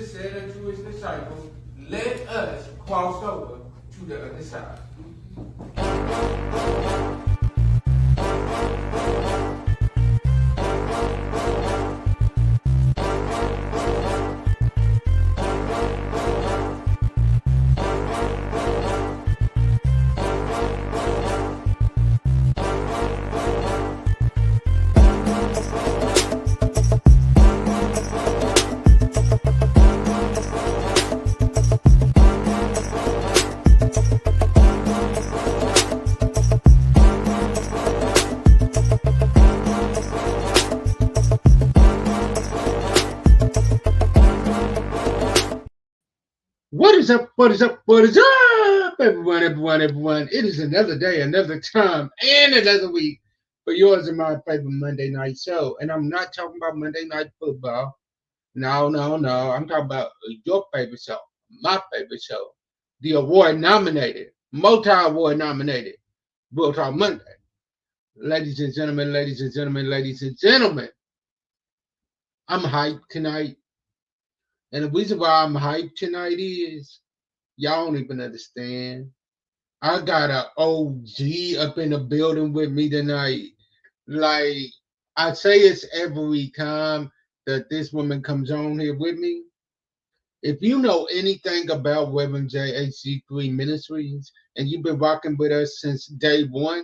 Jesus said unto his disciples, let us cross over to the other side. What is up? What is up? What is up, everyone, everyone, everyone? It is another day, another time, and another week for yours and my favorite Monday night show. And I'm not talking about Monday night football. No, no, no. I'm talking about your favorite show, my favorite show, the award nominated, multi award nominated, Real Talk Monday. Ladies and gentlemen, ladies and gentlemen, ladies and gentlemen, I'm hyped tonight. And the reason why I'm hyped tonight is y'all don't even understand. I got a OG up in the building with me tonight. Like I say, it's every time that this woman comes on here with me. If you know anything about Reverend JHC3 Ministries and you've been rocking with us since day one,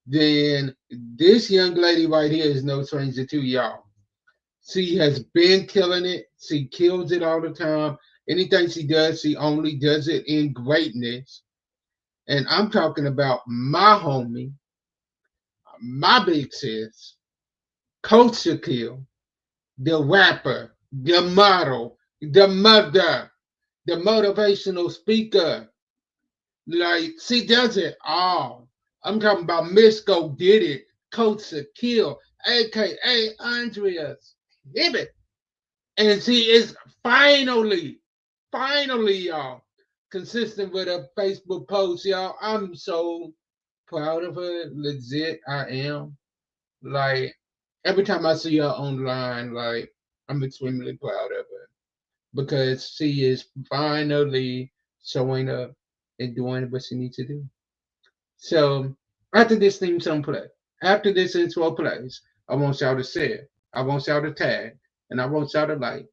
then this young lady right here is no stranger to y'all. She has been killing it. She kills it all the time. Anything she does, she only does it in greatness. And I'm talking about my homie, my big sis, Coach Shicel, the rapper, the model, the mother, the motivational speaker. Like, she does it all. I'm talking about Miss Go Did It, Coach Shicel, aka Andrea's Hibbit. And she is finally, y'all, consistent with her Facebook post, y'all. I'm so proud of her. Legit, I am. Like every time I see her online, like I'm extremely proud of her because she is finally showing up and doing what she needs to do. So after this theme song play, after this intro plays, I want y'all to share, I want y'all to tag, and I want y'all to like,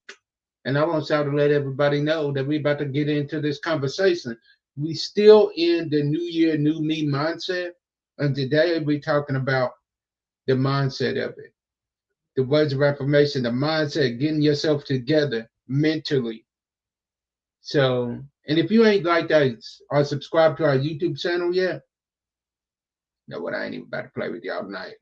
and I want y'all to let everybody know that we about to get into this conversation. We still in the new year, new me mindset. And today we're talking about the mindset of it. The words of affirmation, the mindset, getting yourself together mentally. So, and if you ain't like that or subscribe to our YouTube channel yet, know what? I ain't even about to play with y'all tonight.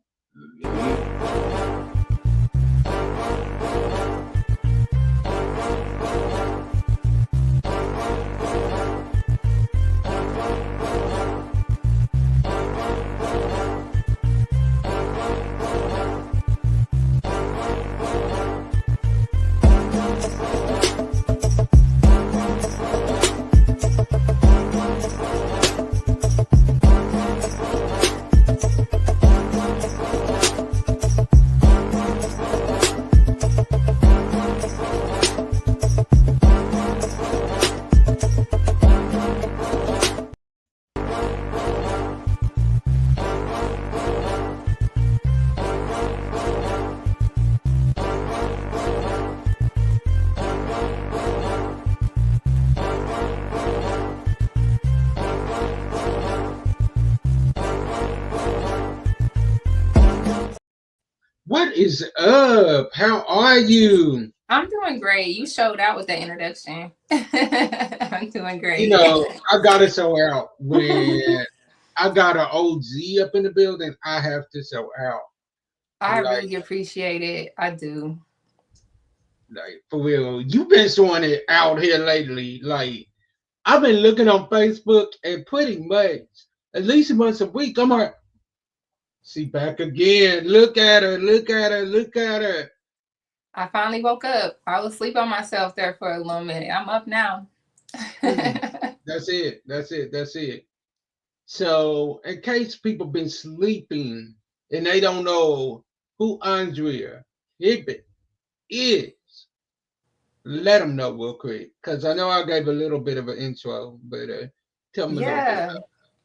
What is up? How are you? I'm doing great. You showed out with that introduction. I'm doing You great. know, I gotta show out when I got an OG up in the building. I have to show out, I like, really appreciate it. I do. like for real. You've been showing it out here lately. Like, I've been looking on Facebook and pretty much at least once a week. I'm like, she back again. Look at her. Look at her. Look at her. I finally woke up. I was asleep on myself there for a little minute. I'm up now. That's it. That's it. That's it. So, in case people been sleeping and they don't know who Andrea Hibbett is, let them know real quick, because I know I gave a little bit of an intro, but tell them a little bit Yeah.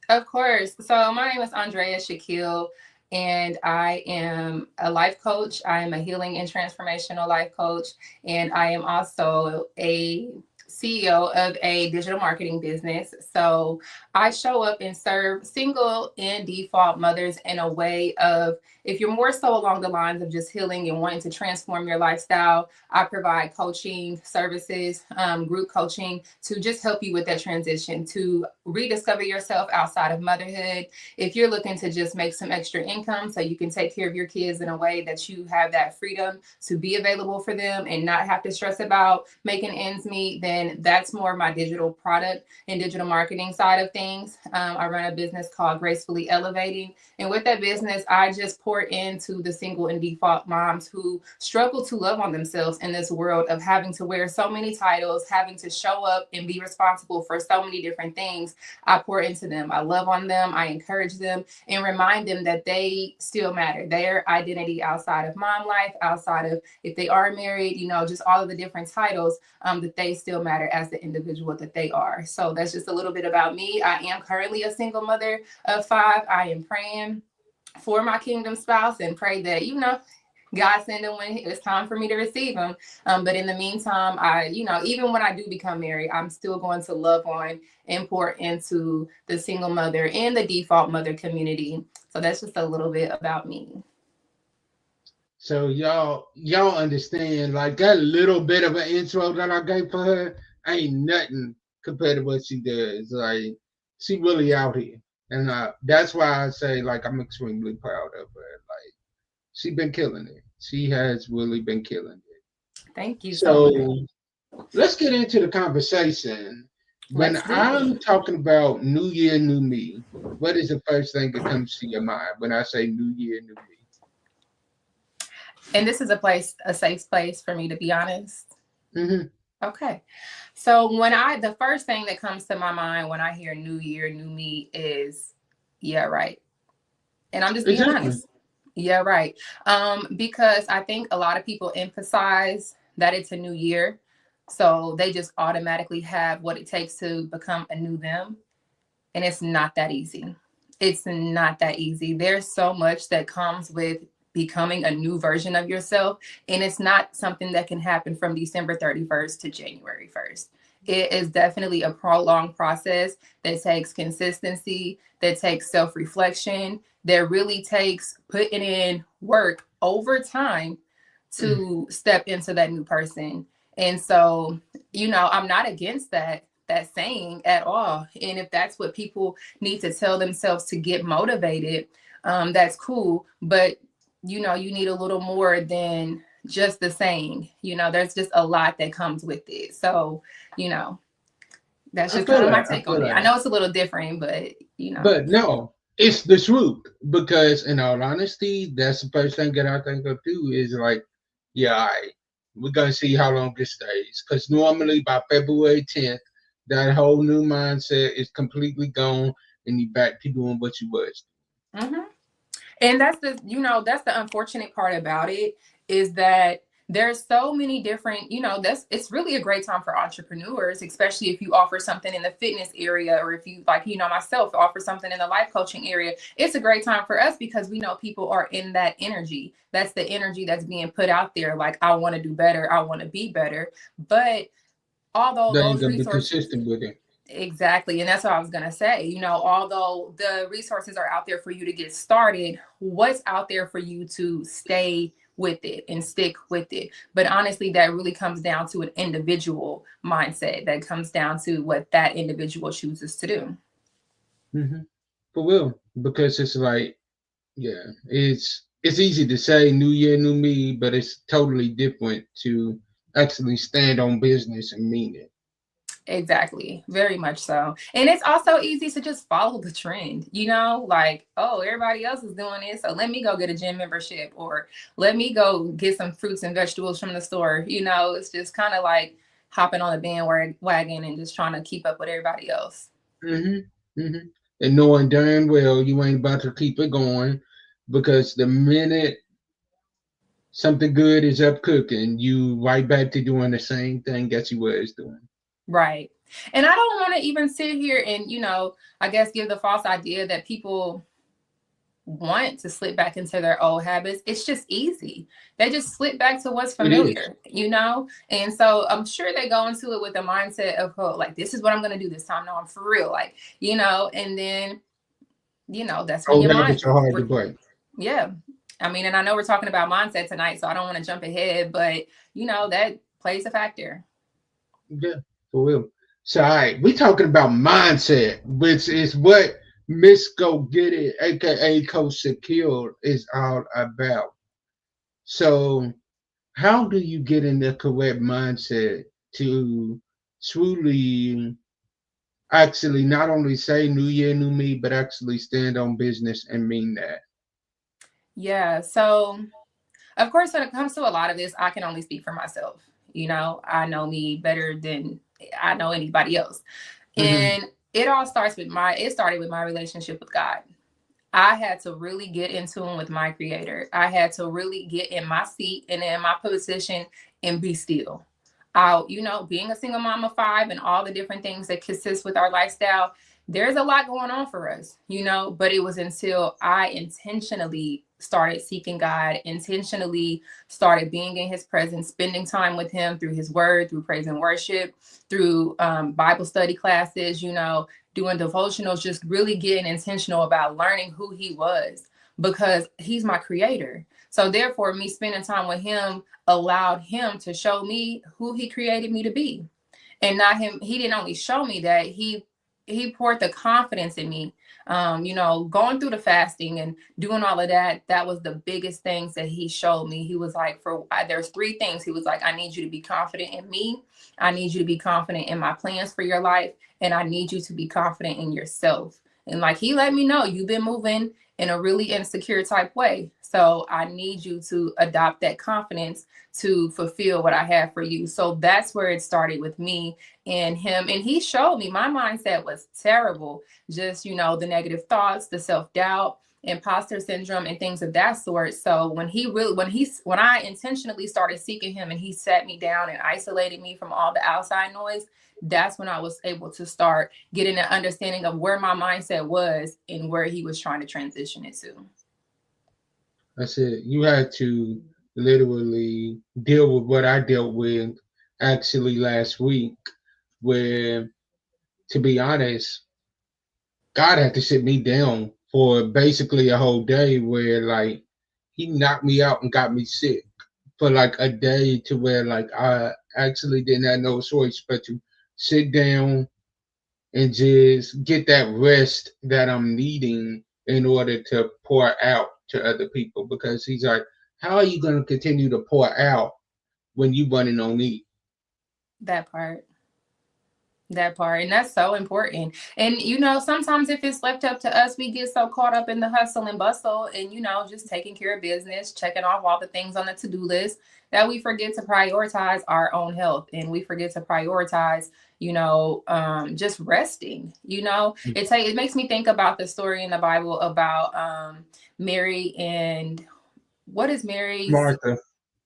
Of course. So my name is Andrea Shicel, and I am a life coach. I am a healing and transformational life coach, and I am also a CEO of a digital marketing business. So I show up and serve single and default mothers in a way of, if you're more so along the lines of just healing and wanting to transform your lifestyle, I provide coaching services, group coaching to just help you with that transition to rediscover yourself outside of motherhood. If you're looking to just make some extra income so you can take care of your kids in a way that you have that freedom to be available for them and not have to stress about making ends meet, then that's more my digital product and digital marketing side of things. I run a business called Gracefully Elevating. And with that business, I just pour into the single and default moms who struggle to love on themselves in this world of having to wear so many titles, having to show up and be responsible for so many different things. I pour into them. I love on them. I encourage them and remind them that they still matter. Their identity outside of mom life, outside of if they are married, just all of the different titles, that they still matter as the individual that they are. So that's just a little bit about me. I am currently a single mother of 5. I am praying for my kingdom spouse and pray that, God send them when it's time for me to receive them. But in the meantime, even when I do become married, I'm still going to love on and pour into the single mother and the default mother community. So that's just a little bit about me. so y'all understand, like that little bit of an intro that I gave for her ain't nothing compared to what she does. Like she really out here, and that's why I say like I'm extremely proud of her. Like she been killing it. She has really been killing it. Thank you so much. So let's get into the conversation. When Let's do I'm it. talking about New Year, New Me, what is the first thing that comes to your mind when I say New Year, New And this is a safe place for me to be honest. Me? Okay. So the first thing that comes to my mind when I hear New Year, New Me is, yeah, right. And I'm just being Exactly. honest. Yeah, right. Because I think a lot of people emphasize that it's a new year. So they just automatically have what it takes to become a new them. And it's not that easy. It's not that easy. There's so much that comes with becoming a new version of yourself. And it's not something that can happen from December 31st to January 1st. It is definitely a prolonged process that takes consistency, that takes self reflection, that really takes putting in work over time to step into that new person. And so, I'm not against that saying at all. And if that's what people need to tell themselves to get motivated, that's cool. But you need a little more than just the saying. There's just a lot that comes with it. So, you know, that's I just feel kind of my that. I take feel on it. I that. know it's a little different, but But no, it's the truth. Because in all honesty, that's the first thing that I think of too is like, yeah, all right, we're gonna see how long this stays. Because normally by February 10th, that whole new mindset is completely gone, and you back to doing what you was. hmm And that's the unfortunate part about it is that there's so many different, it's really a great time for entrepreneurs, especially if you offer something in the fitness area or if you like, myself offer something in the life coaching area. It's a great time for us because we know people are in that energy. That's the energy that's being put out there. Like, I want to do better. I want to be better. But although They ain't those gonna be resources consistent with it. Exactly. And that's what I was going to say. Although the resources are out there for you to get started, what's out there for you to stay with it and stick with it? But honestly, that really comes down to an individual mindset. That comes down to what that individual chooses to do. Hmm. For real, because it's like, yeah, it's easy to say New Year, New Me, but it's totally different to actually stand on business and mean it. Exactly. Very much so. And it's also easy to just follow the trend, like, oh, everybody else is doing it. So let me go get a gym membership or let me go get some fruits and vegetables from the store. It's just kind of like hopping on the bandwagon and just trying to keep up with everybody else. Hmm. Hmm. And knowing darn well you ain't about to keep it going, because the minute something good is up cooking, you right back to doing the same thing that you was doing. Right. And I don't want to even sit here and, I guess give the false idea that people want to slip back into their old habits. It's just easy. They just slip back to what's It is. familiar. And so I'm sure they go into it with the mindset of, oh, like, this is what I'm going to do this time. No, I'm for real. And then, that's when Old your mind, habits are hard to break. yeah. I mean, and I know we're talking about mindset tonight, so I don't want to jump ahead, but, that plays a factor. Yeah, for real. So, all right, we talking about mindset, which is what Miss Go Get It, aka Coach Shicel, is all about. So, how do you get in the correct mindset to truly actually not only say New Year, New Me, but actually stand on business and mean that? Yeah. So, of course, when it comes to a lot of this, I can only speak for myself. I know me better than I know anybody else. Hmm. And it started with my relationship with God. I had to really get in tune with my creator. I had to really get in my seat and in my position and be still. Being a single mom of five and all the different things that consist with our lifestyle, there's a lot going on for us, but it was until I intentionally started seeking God, intentionally started being in his presence, spending time with him through his word, through praise and worship, through Bible study classes, doing devotionals, just really getting intentional about learning who he was because he's my creator. So therefore, me spending time with him allowed him to show me who he created me to be. And not him, he didn't only show me that, he poured the confidence in me. Going through the fasting and doing all of that, that was the biggest things that he showed me. He was like, there's three things. He was like, I need you to be confident in me. I need you to be confident in my plans for your life. And I need you to be confident in yourself. And like, he let me know, you've been moving in a really insecure type way. So I need you to adopt that confidence to fulfill what I have for you. So that's where it started with me and him. And he showed me my mindset was terrible. Just, the negative thoughts, the self-doubt, imposter syndrome, and things of that sort. So when I intentionally started seeking him and he sat me down and isolated me from all the outside noise, that's when I was able to start getting an understanding of where my mindset was and where he was trying to transition it to. I said you had to literally deal with what I dealt with actually last week, where, to be honest, God had to sit me down for basically a whole day where like he knocked me out and got me sick for like a day to where like I actually didn't have no choice but to sit down and just get that rest that I'm needing in order to pour out to other people because he's like, how are you going to continue to pour out when you running on me? That part. That part. And that's so important. And, sometimes if it's left up to us, we get so caught up in the hustle and bustle and, just taking care of business, checking off all the things on the to do list that we forget to prioritize our own health and we forget to prioritize, just resting. It makes me think about the story in the Bible about Mary and what is Mary's Martha.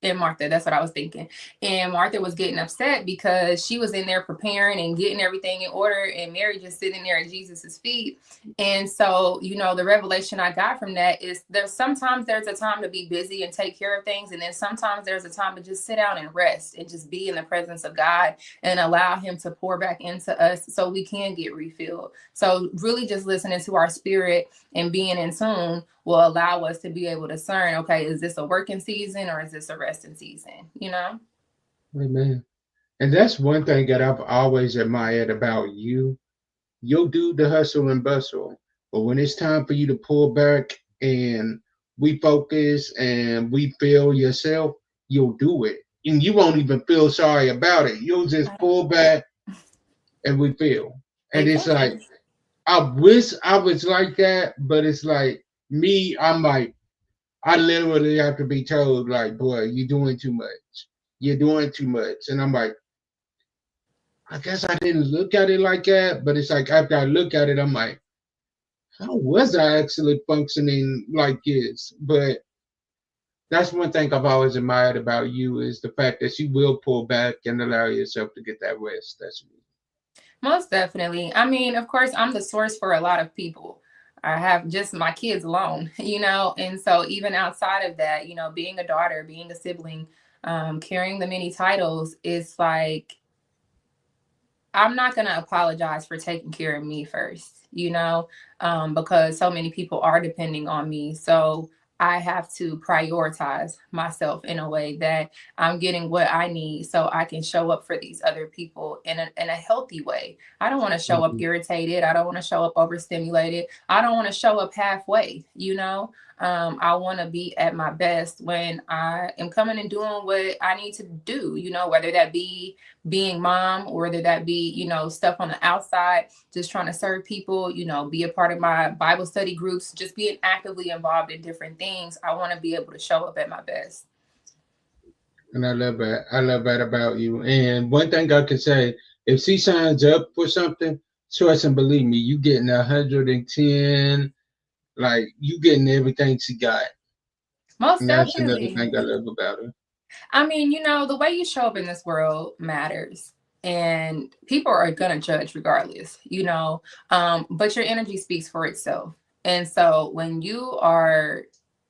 and Martha, that's what I was thinking. And Martha was getting upset because she was in there preparing and getting everything in order, and Mary just sitting there at Jesus's feet. And so, the revelation I got from that is there's a time to be busy and take care of things, and then sometimes there's a time to just sit down and rest and just be in the presence of God and allow him to pour back into us so we can get refilled. So really just listening to our spirit and being in tune will allow us to be able to discern, okay, is this a working season or is this a resting season? Amen. And that's one thing that I've always admired about you. You'll do the hustle and bustle, but when it's time for you to pull back and refocus and refill yourself, you'll do it. And you won't even feel sorry about it. You'll just pull back and refill. And it's like, Exactly. I wish I was like that, but it's like me, I'm like, I literally have to be told, like, boy, you're doing too much. You're doing too much. And I'm like, I guess I didn't look at it like that, but it's like after I look at it, I'm like, how was I actually functioning like this? But That's one thing I've always admired about you is the fact that you will pull back and allow yourself to get that rest. That's me. Most definitely. I mean, of course, I'm the source for a lot of people. I have just my kids alone, and so even outside of that, being a daughter, being a sibling, carrying the many titles, is like I'm not going to apologize for taking care of me first, because so many people are depending on me. So I have to prioritize myself in a way that I'm getting what I need so I can show up for these other people in a healthy way. I don't want to show up Mhm. irritated. I don't want to show up overstimulated. I don't want to show up halfway, I want to be at my best when I am coming and doing what I need to do, whether that be being mom, or whether that be, stuff on the outside, just trying to serve people, be a part of my Bible study groups, just being actively involved in different things. I want to be able to show up at my best. And I love that. I love that about you. And one thing I can say, if she signs up for something, trust and believe me, you getting 110, like you getting everything she got. Most And that's another definitely. thing I love about her. I mean, the way you show up in this world matters. And people are going to judge regardless, but your energy speaks for itself. And so when you are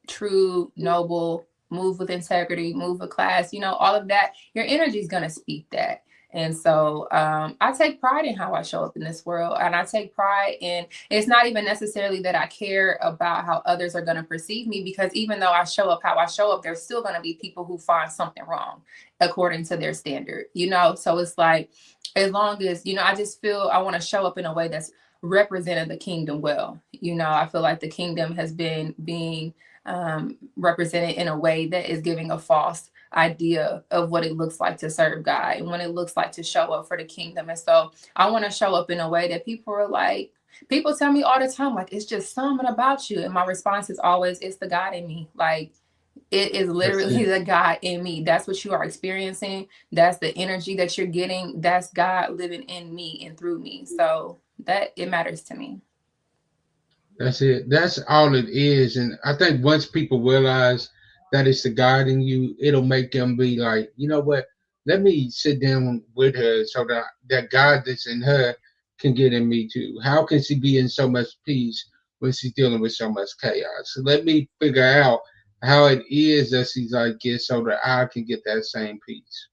true, noble, move with integrity, move with class, all of that, your energy is going to speak that. And so I take pride in how I show up in this world. And I take pride in it's not even necessarily that I care about how others are going to perceive me, because even though I show up how I show up, there's still going to be people who find something wrong according to their standard, So it's like, as long as, I just feel I want to show up in a way that's represented the kingdom well. I feel like the kingdom has been being represented in a way that is giving a false idea of what it looks like to serve God and what it looks like to show up for the kingdom. And so I want to show up in a way that people are like, people tell me all the time, like, it's just something about you. And my response is always, it's the God in me. Like, it is That's literally it. the God in me. That's what you are experiencing. That's the energy that you're getting. That's God living in me and through me. So that it matters to me. That's it. That's all it is. And I think once people realize that it's the God in you, it'll make them be like, you know what? Let me sit down with her so that that God that's in her can get in me too. How can she be in so much peace when she's dealing with so much chaos? So let me figure out how it is that she's like this so that I can get that same peace.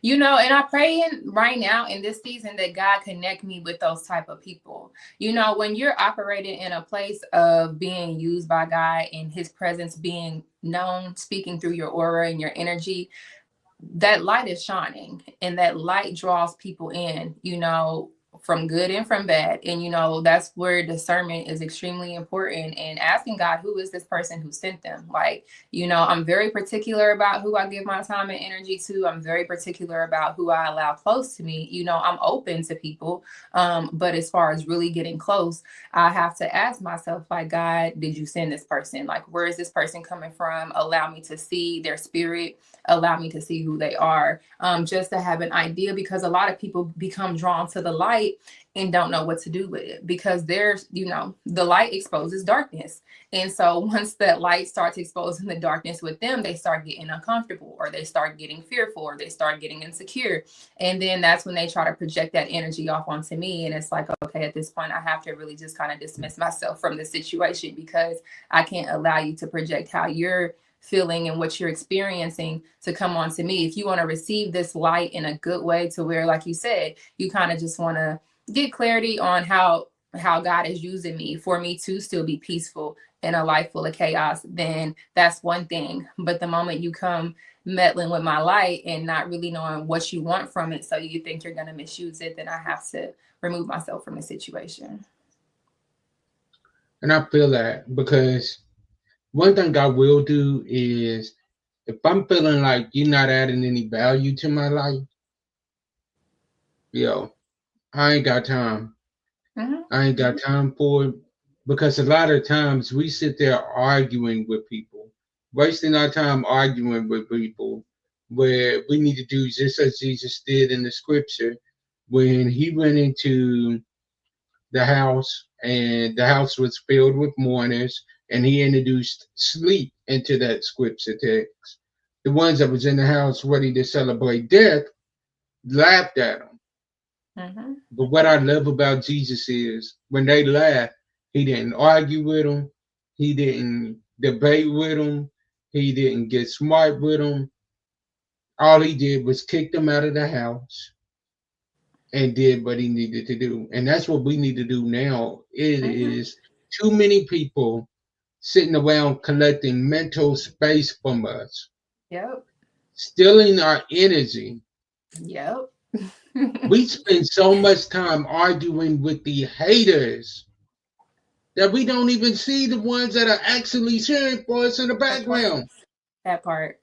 And I pray in right now in this season that God connect me with those type of people. When you're operating in a place of being used by God and his presence being known, speaking through your aura and your energy, that light is shining, and that light draws people in, from good and from bad. And that's where discernment is extremely important, and asking God, who is this person who sent them? Like, I'm very particular about who I give my time and energy to. I'm very particular about who I allow close to me. I'm open to people, but as far as really getting close, I have to ask myself, like, God, did you send this person? Like, where is this person coming from? Allow me to see their spirit, allow me to see who they are, just to have an idea, because a lot of people become drawn to the light and don't know what to do with it, because there's, the light exposes darkness. And so once that light starts exposing the darkness with them, they start getting uncomfortable, or they start getting fearful, or they start getting insecure. And then that's when they try to project that energy off onto me. And it's like, okay, at this point, I have to really just kind of dismiss myself from the situation, because I can't allow you to project how you're feeling and what you're experiencing to come on to me. If you want to receive this light in a good way, to where, like you said, you kind of just want to get clarity on how God is using me for me to still be peaceful in a life full of chaos, then that's one thing. But the moment you come meddling with my light and not really knowing what you want from it, so you think you're going to misuse it, then I have to remove myself from the situation. And I feel that because one thing I will do is if I'm feeling like you're not adding any value to my life, yo, I ain't got time. Mm-hmm. I ain't got time for it because a lot of times we sit there arguing with people, wasting our time arguing with people where we need to do just as Jesus did in the scripture when he went into the house and the house was filled with mourners and he introduced sleep into that scripture text. The ones that was in the house ready to celebrate death laughed at him. Mm-hmm. But what I love about Jesus is when they laughed, he didn't argue with them, he didn't debate with them, he didn't get smart with them. All he did was kick them out of the house and did what he needed to do. And that's what we need to do now. It Mm-hmm. is too many people sitting around collecting mental space from us, Yep. stealing our energy. Yep. We spend so much time arguing with the haters that we don't even see the ones that are actually cheering for us in the That part. background. That part.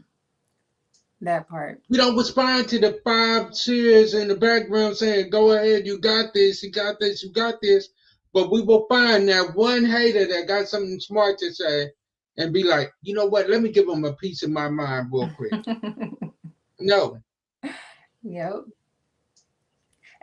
That part. We don't respond to the five cheers in the background saying, go ahead, you got this, you got this, you got this. But we will find that one hater that got something smart to say and be like, you know what, let me give them a piece of my mind real quick. No. Yep.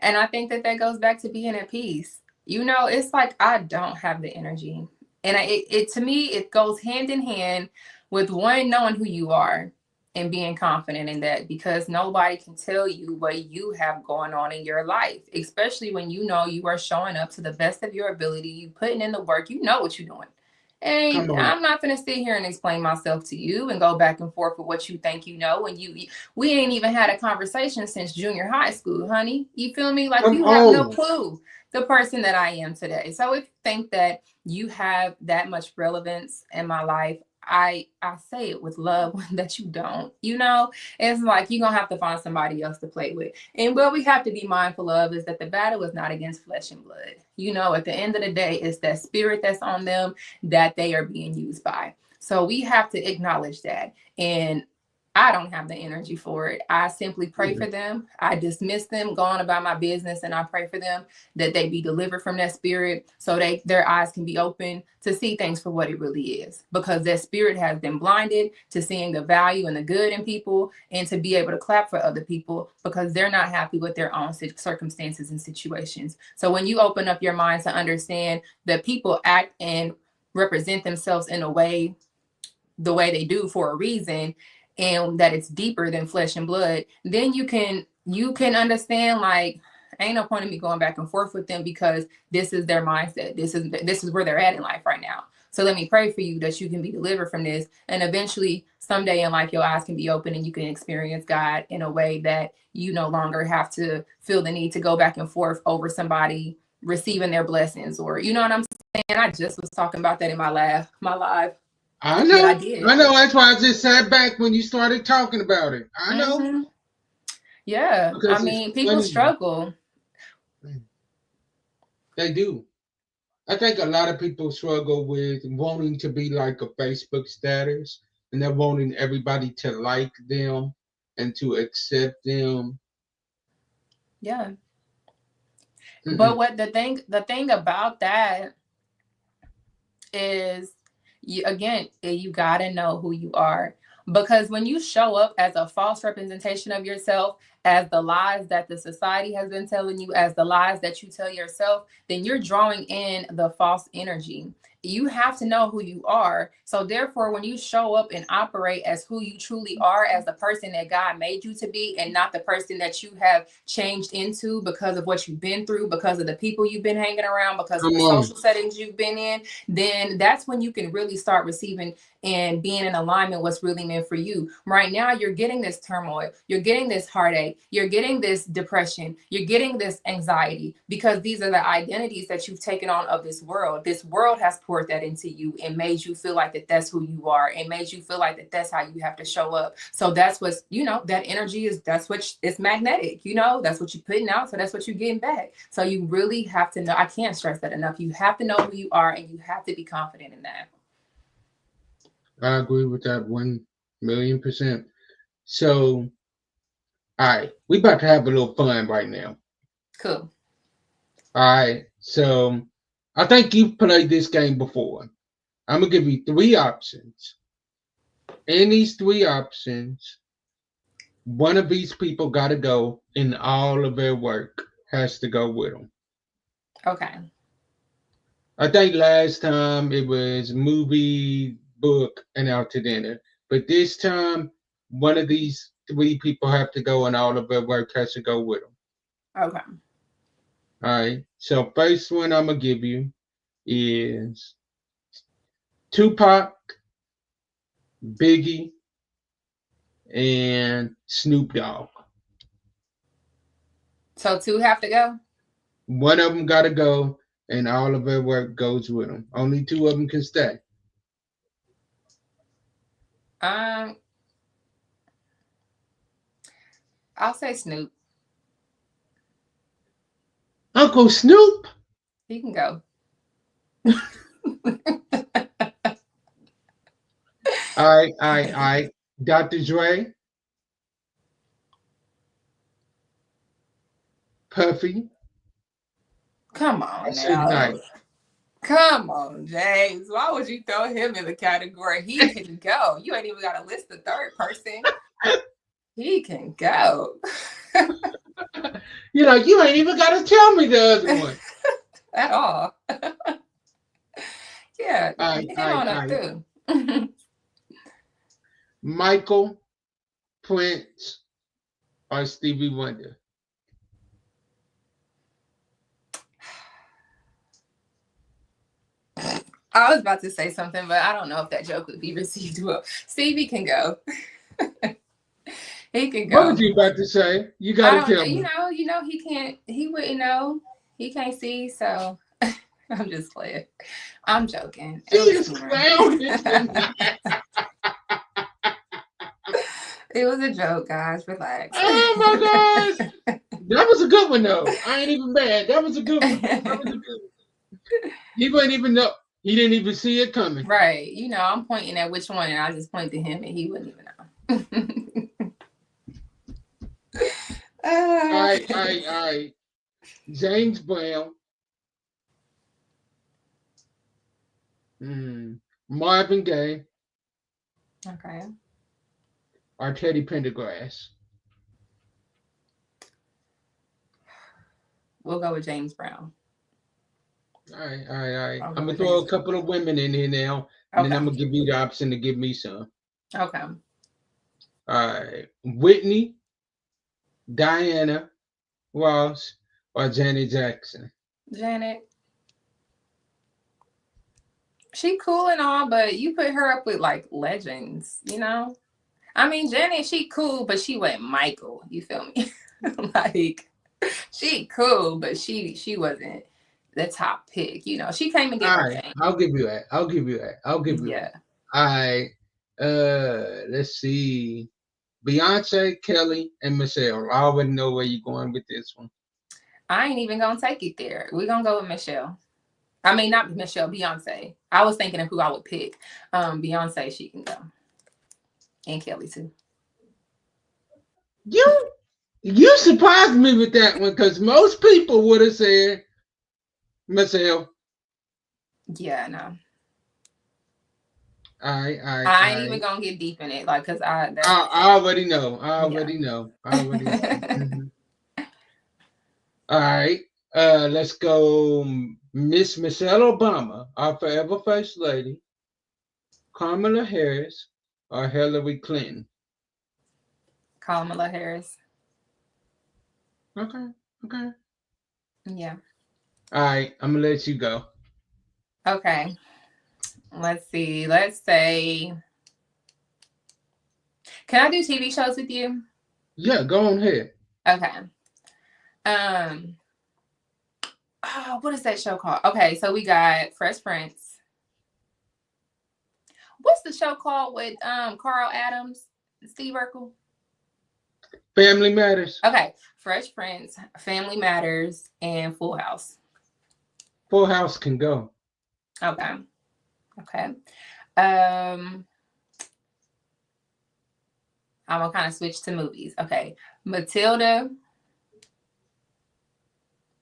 And I think that that goes back to being at peace. You know, it's like I don't have the energy. And it to me, it goes hand in hand with one, knowing who you are and being confident in that, because nobody can tell you what you have going on in your life, especially when you know you are showing up to the best of your ability, you putting in the work, you know what you're doing. Come And on. I'm not going to sit here and explain myself to you and go back and forth with what you think you know. And we ain't even had a conversation since junior high school, honey. You feel me? Like Come you have no on. clue the person that I am today. So if you think that you have that much relevance in my life, I say it with love that you don't. You know, it's like you're gonna have to find somebody else to play with. And what we have to be mindful of is that the battle is not against flesh and blood. You know, at the end of the day, it's that spirit that's on them that they are being used by. So we have to acknowledge that. And I don't have the energy for it. I simply pray for them. I dismiss them, go on about my business, and I pray for them that they be delivered from that spirit so their eyes can be open to see things for what it really is. Because that spirit has been blinded to seeing the value and the good in people and to be able to clap for other people because they're not happy with their own circumstances and situations. So when you open up your mind to understand that people act and represent themselves in a way, the way they do for a reason, and that it's deeper than flesh and blood, then you can understand, like, ain't no point in me going back and forth with them because this is their mindset. This is where they're at in life right now. So let me pray for you that you can be delivered from this, and eventually someday in life your eyes can be open and you can experience God in a way that you no longer have to feel the need to go back and forth over somebody receiving their blessings, or you know what I'm saying. I just was talking about that in my live I that I know. did. I know. That's why I just sat back when you started talking about it. I know. Mm-hmm. Yeah, I Because it's mean, people funny. struggle. They do. I think a lot of people struggle with wanting to be like a Facebook status and they're wanting everybody to like them and to accept them. Yeah, but Mm-mm. what the thing about that is, you again, you got to know who you are, because when you show up as a false representation of yourself, as the lies that the society has been telling you, as the lies that you tell yourself, then you're drawing in the false energy. You have to know who you are. So therefore, when you show up and operate as who you truly are, as the person that God made you to be, and not the person that you have changed into because of what you've been through, because of the people you've been hanging around, because of Come the on. social settings you've been in, then that's when you can really start receiving and being in alignment what's really meant for you. Right now, you're getting this turmoil, you're getting this heartache, you're getting this depression, you're getting this anxiety, because these are the identities that you've taken on of this world. This world has poured that into you and made you feel like that that's who you are, and made you feel like that that's how you have to show up. So that's what's, that energy is, that's what it's magnetic, that's what you're putting out, so that's what you're getting back. So you really have to know, I can't stress that enough, you have to know who you are and you have to be confident in that. I agree with that 1,000,000%. So, all right, we about to have a little fun right now. Cool. All right. So, I think you've played this game before. I'm gonna give you three options. In these three options, one of these people got to go, and all of their work has to go with them. Okay. I think last time it was movie, book, and out to dinner. But this time, one of these three people have to go, and all of their work has to go with them. Okay. All right. So first one I'm gonna give you is Tupac, Biggie, and Snoop Dogg. So two have to go. One of them gotta go, and all of their work goes with them. Only two of them can stay. Um, I'll say Snoop. Uncle Snoop. He can go. I. Dr. Dre, Puffy. Come on That's his now. night. Come on, James. Why would you throw him in the category? He can go. You ain't even got to list the third person. He can go. You know, you ain't even got to tell me the other one. At all. Yeah, I, get him I, on up I. too. Michael, Prince, or Stevie Wonder. I was about to say something, but I don't know if that joke would be received well. Stevie can go. He can What go. was you about to say? You got I to don't know. tell me. You know, he can't. He wouldn't know. He can't see. So I'm just playing. I'm joking. She It was is humor. clowning tonight. It was a joke, guys. Relax. Oh my gosh. That was a good one though. I ain't even mad. That was a good one. That was a good one. He wouldn't even know. He didn't even see it coming. Right. You know, I'm pointing at which one, and I just point to him, and he wouldn't even know. I. James Brown, Marvin Gaye, Okay. or Teddy Pendergrass. We'll go with James Brown. All right. I'll I'm go gonna with throw James a couple of women in here now, and then Okay. I'm gonna give you the option to give me some. Okay. All right, Whitney, Diana Ross, or Janet Jackson. Janet. She cool and all, but you put her up with like legends, you know? I mean, Janet, she cool, but she wasn't Michael. You feel me? Like she cool, but she wasn't the top pick. You know, she came and did All her right, thing. I'll give you that. I'll give you that. Yeah. All right, let's see. Beyonce, Kelly, and Michelle. I already know where you're going with this one. I ain't even gonna take it there. We're gonna go with Michelle. I mean, not Michelle, Beyonce. I was thinking of who I would pick. Beyonce, she can go. And Kelly too. You surprised me with that one because most people would have said Michelle. Yeah, no. All right, I ain't even gonna get deep in it, like, cause that's I already know. yeah. I already know. Mhm. All right. Let's go. Miss Michelle Obama, our forever first lady, Kamala Harris, or Hillary Clinton. Kamala Harris. Okay. Okay. Yeah. All right. I'm gonna let you go. Okay. Let's see. Let's say, can I do TV shows with you? Yeah. Go on ahead. Okay. Um. Oh, what is that show called? Okay, so we got Fresh Prince. What's the show called with Carl Adams, Steve Urkel? Family Matters. Okay, Fresh Prince, Family Matters, and Full House. Full House can go. Okay. Okay. I'm gonna kind of switch to movies. Okay, Matilda.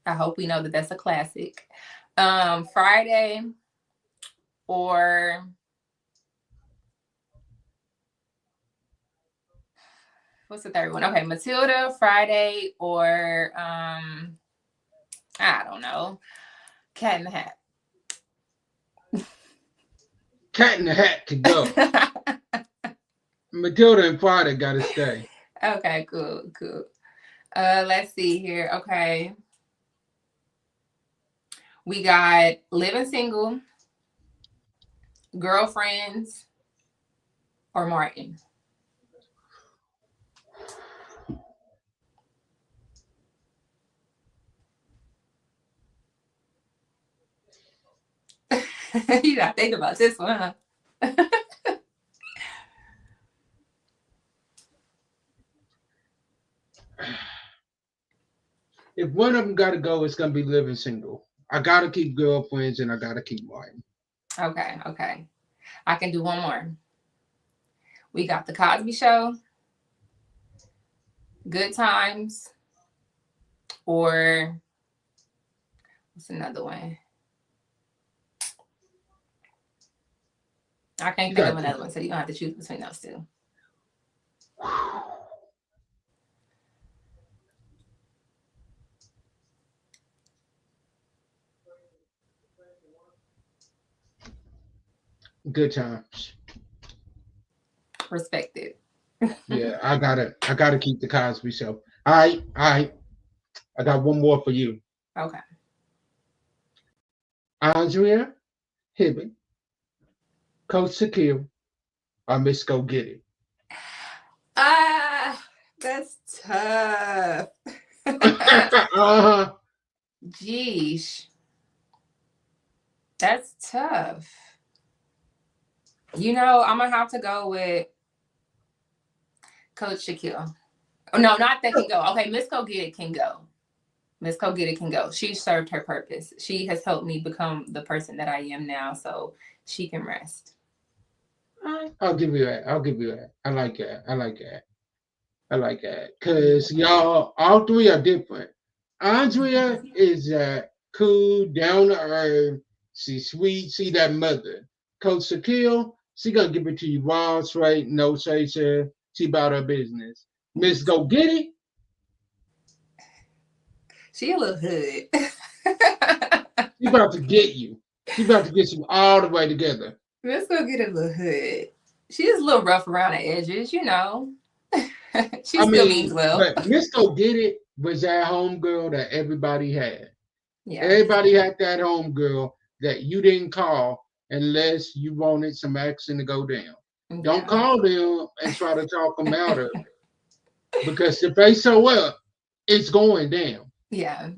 I hope we know that that's a classic. Friday or what's the third one? Okay, Matilda, Friday, or I don't know, Cat in the Hat. Cat in the Hat can go. Matilda and Friday gotta stay. Okay, cool, cool. Let's see here. Okay. We got living single, girlfriends, or Martin. You gotta think about this one, huh? If one of them gotta go, it's gonna be living single. I gotta keep girlfriends and I gotta keep Martin. Okay, okay. I can do one more. We got the Cosby Show, Good Times, or what's another one? I can't You think of got another one, so you're gonna have to choose between those two. Good Times. Respected. Yeah, I gotta keep the Cosby Show. All right. I got one more for you. Okay. Andrea Hibbert, Coach Shaquille, or Miss Go Get It. Ah, that's tough. Uh-huh. Geesh. That's tough. I'm gonna have to go with Coach Shaquille. Oh, no, not that can go. Okay, Miss Go Get It can go. Miss Go Get It can go. She served her purpose. She has helped me become the person that I am now, so she can rest. I'll give you that. I'll give you that. I like that. I like that. I like that. Cause y'all, all three are different. Andrea is cool, down to earth. She's sweet. She that mother. Coach Shaquille, she gonna give it to you raw, straight, no chaser. She about her business. Miss Go Get It, She a little hood. she about to get you. She about to get you all the way together. Let's go get a little hood. She's a little rough around the edges. She I still means mean, well. but Miss Go Get It was that homegirl that everybody had. Yeah. Everybody had that homegirl that you didn't call unless you wanted some action to go down. Don't Yeah. call them and try to talk them out of it. Because if they show up, it's going down. Yeah.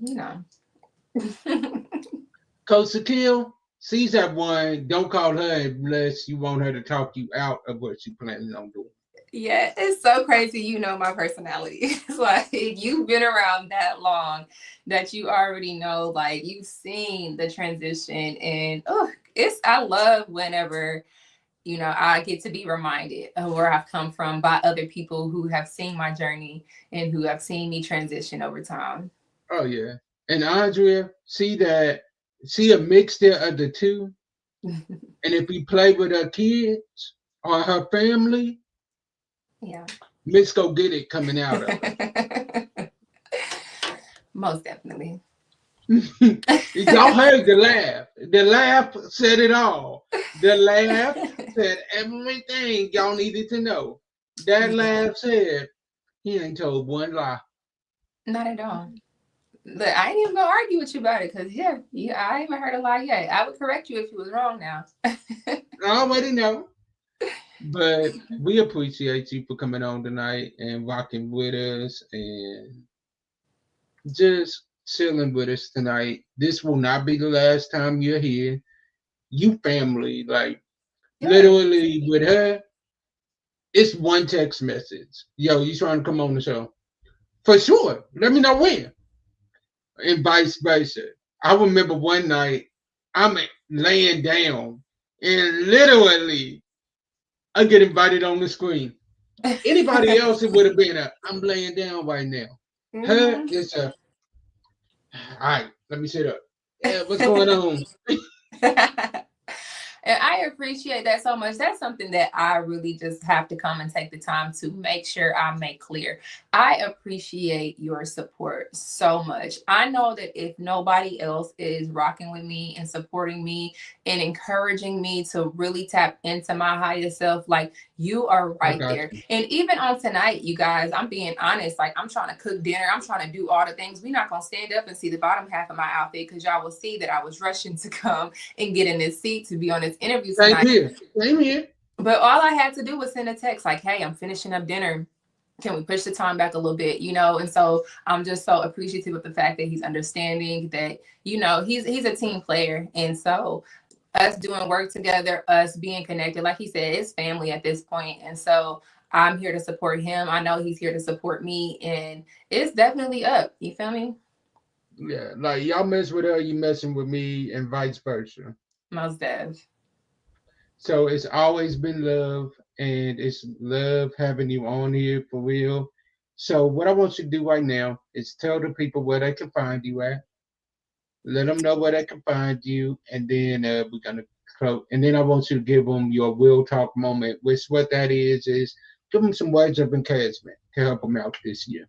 Coach Shaquille sees that one, don't call her unless you want her to talk you out of what she's planning on doing. Yeah, it's so crazy. My personality. It's like you've been around that long that you already know, like you've seen the transition. And I love whenever, I get to be reminded of where I've come from by other people who have seen my journey and who have seen me transition over time. Oh yeah. And Andrea, see a mixture of the two. And if we play with her kids or her family, Yeah. Miss Go Get It coming out of her. Most definitely. Y'all heard the laugh. The laugh said it all. The laugh said everything y'all needed to know. That laugh said he ain't told one lie. Not at all. Look, I ain't even gonna argue with you about it because I haven't heard a lie yet. I would correct you if you was wrong now. I already know. But we appreciate you for coming on tonight and rocking with us and just chilling with us tonight. This will not be the last time you're here. You family, like literally with her, it's one text message. Yo, you trying to come on the show? For sure. Let me know when. And vice versa. I remember one night I'm laying down and literally I get invited on the screen. Anybody else, it would have been I'm laying down right now. Her, it's all right, let me sit up. Yeah, what's going on? And I appreciate that so much. That's something that I really just have to come and take the time to make sure I make clear. I appreciate your support so much. I know that if nobody else is rocking with me and supporting me and encouraging me to really tap into my highest self, like you are I right got there. you. And even on tonight, you guys, I'm being honest. Like I'm trying to cook dinner. I'm trying to do all the things. We're not gonna stand up and see the bottom half of my outfit because y'all will see that I was rushing to come and get in this seat to be on this interview Same tonight. here. Same here. But all I had to do was send a text like, hey, I'm finishing up dinner. Can we push the time back a little bit, you know? And so I'm just so appreciative of the fact that he's understanding that, you know, he's a team player. And so us doing work together, us being connected, like he said, it's family at this point. And so I'm here to support him. I know he's here to support me, and it's definitely up. You feel me? Yeah, like y'all mess with her, you messing with me, and vice versa. Most dev. So it's always been love, and it's love having you on here for real. So what I want you to do right now is tell the people where they can find you at. Let them know where they can find you, and then we're gonna close. And then I want you to give them your real talk moment, which what that is give them some words of encouragement to help them out this year.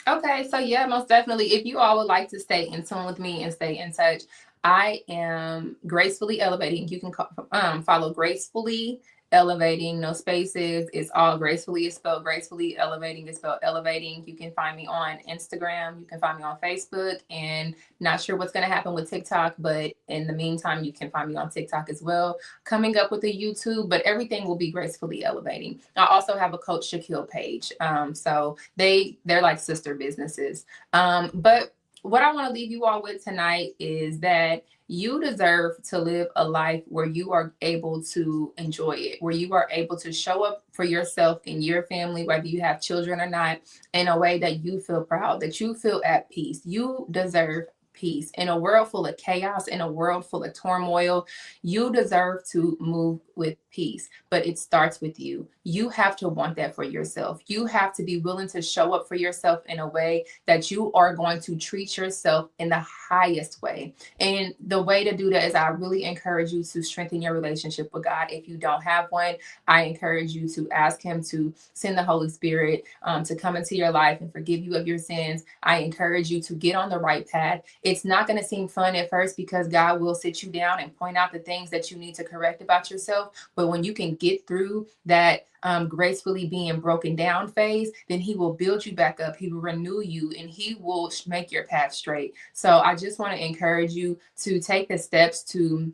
Okay, so yeah, most definitely. If you all would like to stay in tune with me and stay in touch, I am gracefully elevating. You can follow gracefully elevating, no spaces. It's all gracefully. It's spelled gracefully. Elevating is spelled elevating. You can find me on Instagram. You can find me on Facebook. And not sure what's going to happen with TikTok, but in the meantime, you can find me on TikTok as well. Coming up with a YouTube, but everything will be gracefully elevating. I also have a Coach Shicel page. So they're like sister businesses. But what I want to leave you all with tonight is that you deserve to live a life where you are able to enjoy it, where you are able to show up for yourself and your family, whether you have children or not, in a way that you feel proud, that you feel at peace. You deserve peace. In a world full of chaos, in a world full of turmoil, you deserve to move with peace, but it starts with you. You have to want that for yourself. You have to be willing to show up for yourself in a way that you are going to treat yourself in the highest way. And the way to do that is I really encourage you to strengthen your relationship with God. If you don't have one, I encourage you to ask Him to send the Holy Spirit to come into your life and forgive you of your sins. I encourage you to get on the right path. It's not going to seem fun at first because God will sit you down and point out the things that you need to correct about yourself. But when you can get through that gracefully being broken down phase, then He will build you back up. He will renew you and He will make your path straight. So I just want to encourage you to take the steps to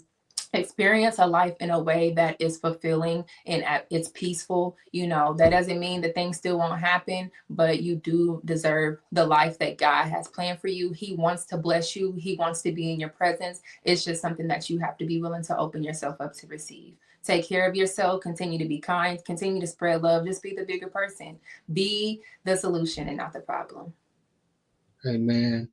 experience a life in a way that is fulfilling and it's peaceful. You know, that doesn't mean that things still won't happen, but you do deserve the life that God has planned for you. He wants to bless you. He wants to be in your presence. It's just something that you have to be willing to open yourself up to receive. Take care of yourself, continue to be kind, continue to spread love, just be the bigger person. Be the solution and not the problem. Amen.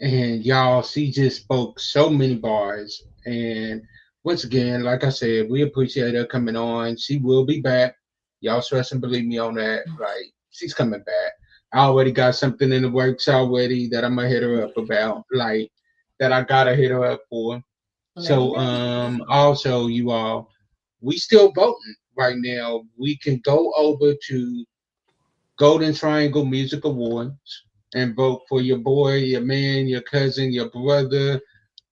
And y'all, she just spoke so many bars. And once again, like I said, we appreciate her coming on. She will be back. Y'all trust and believe me on that. Like, she's coming back. I already got something in the works already that I'm gonna hit her up about, like that I gotta hit her up for. Let me So know. also you all, we still voting right now. We can go over to Golden Triangle Music Awards and vote for your boy, your man, your cousin, your brother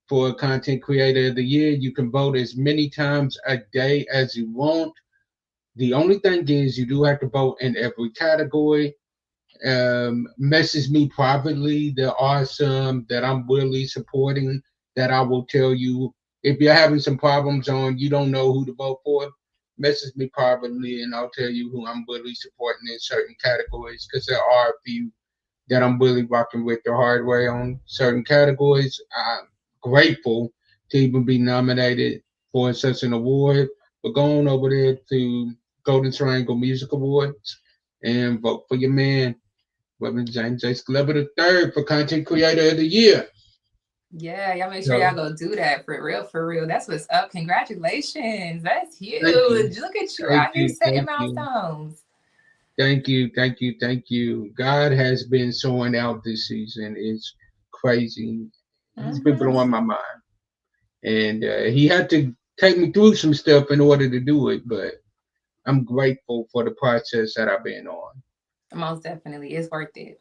for Content Creator of the Year. You can vote as many times a day as you want. The only thing is, you do have to vote in every category. Message me privately. There are some that I'm really supporting that I will tell you. If you're having some problems on you don't know who to vote for, message me privately and I'll tell you who I'm really supporting in certain categories because there are a few that I'm really rocking with the hard way on certain categories. I'm grateful to even be nominated for such an award. But go on over there to Golden Triangle Music Awards and vote for your man, Reverend James J. Scalabra the third for Content Creator of the Year. Yeah, y'all make sure y'all So go do that for real, for real. That's what's up. Congratulations. That's thank you, huge. Look at you thank out here you, setting thank you, milestones. thank you, thank you, thank you. God has been showing out this season. It's crazy. He's been Hmm. blowing my mind. And he had to. take me through some stuff in order to do it, but I'm grateful for the process that I've been on. Most definitely, it's worth it.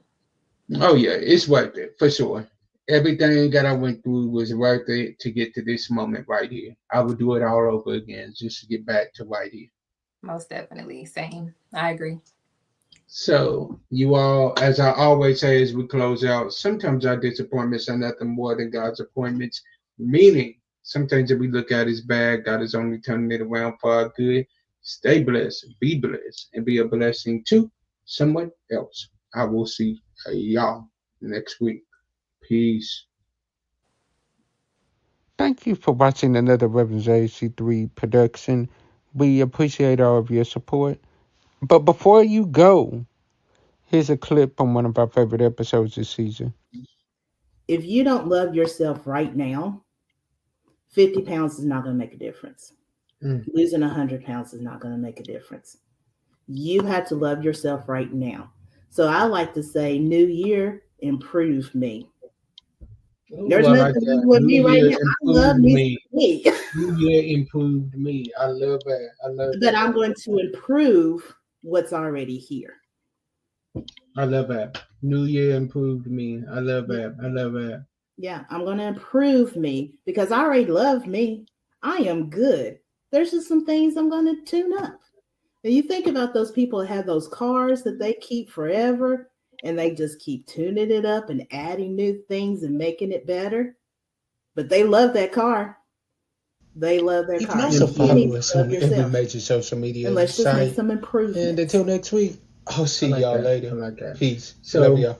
Oh yeah, it's worth it for sure. Everything that I went through was worth it to get to this moment right here. I would do it all over again just to get back to right here. Most definitely, same. I agree. So, you all, as I always say as we close out, sometimes our disappointments are nothing more than God's appointments, meaning some things that we look at as bad, God is only turning it around for our good. Stay blessed, and be a blessing to someone else. I will see y'all next week. Peace. Thank you for watching another Reverend JC3 production. We appreciate all of your support. But before you go, here's a clip from one of our favorite episodes this season. If you don't love yourself right now, 50 pounds is not going to make a difference. Losing 100 pounds is not going to make a difference. You have to love yourself right now. So I like to say, New Year, improve me. There's nothing wrong with me right now. I love me. New Year improved me. I love that. But I'm going to improve what's already here. I love that. New Year improved me. I love that. Yeah, I'm going to improve me because I already love me. I am good. There's just some things I'm going to tune up. And you think about those people that have those cars that they keep forever and they just keep tuning it up and adding new things and making it better. But they love that car. They love their car. You can also follow us on every major social media and let's just make some improvements. And until next week, I'll see y'all later. Peace. Love y'all.